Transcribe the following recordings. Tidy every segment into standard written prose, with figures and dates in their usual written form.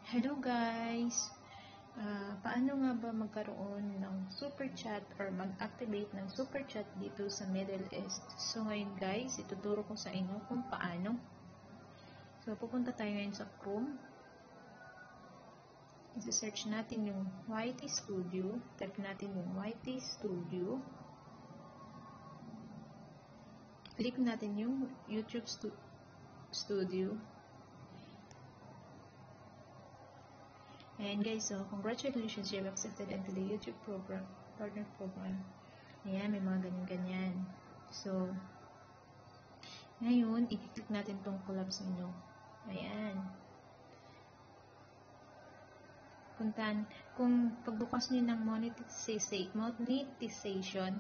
Hello guys! Paano nga ba magkaroon ng super chat or mag-activate ng super chat dito sa Middle East? So ngayon guys, ituturo ko sa inyo kung paano. So pupunta tayo ngayon sa Chrome. I-search natin yung YT Studio. Type natin yung YT Studio. Click natin yung YouTube Studio. Ayan guys, so congratulations, you have accepted into the YouTube partner program. Ayan, may mga ganyan-ganyan. So, ngayon, i-click natin tong collapse menu. Ayan. Kung pagbukas nyo ng monetization,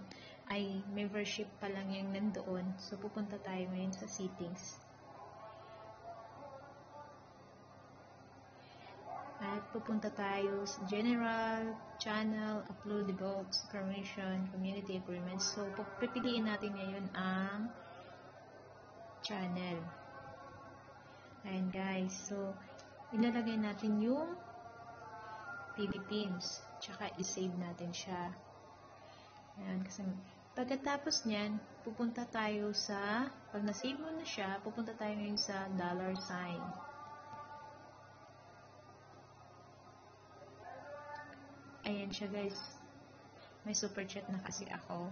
ay membership pa lang yung nandoon. So, pupunta tayo ngayon sa settings. At pupunta tayo sa General, Channel, Upload, Defaults, Permission, Community Agreements. So, pipiliin natin ngayon ang Channel. Ayan guys. So, ilalagay natin yung Philippines. Tsaka i-save natin siya. Ayan. Kasi pagkatapos nyan, pupunta tayo sa, pag na-save mo na siya, pupunta tayo ngayon sa $sign. Ayan siya guys. May super chat na kasi ako.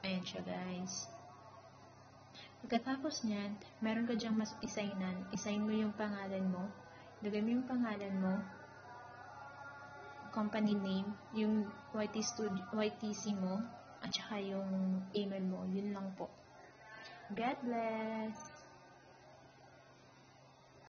Ayan siya guys. Pagkatapos niyan, meron ka dyang mas isainan. Isign mo yung pangalan mo. Lagay mo yung pangalan mo. Company name. Yung YTC mo. At saka yung email mo. Yun lang po. God bless!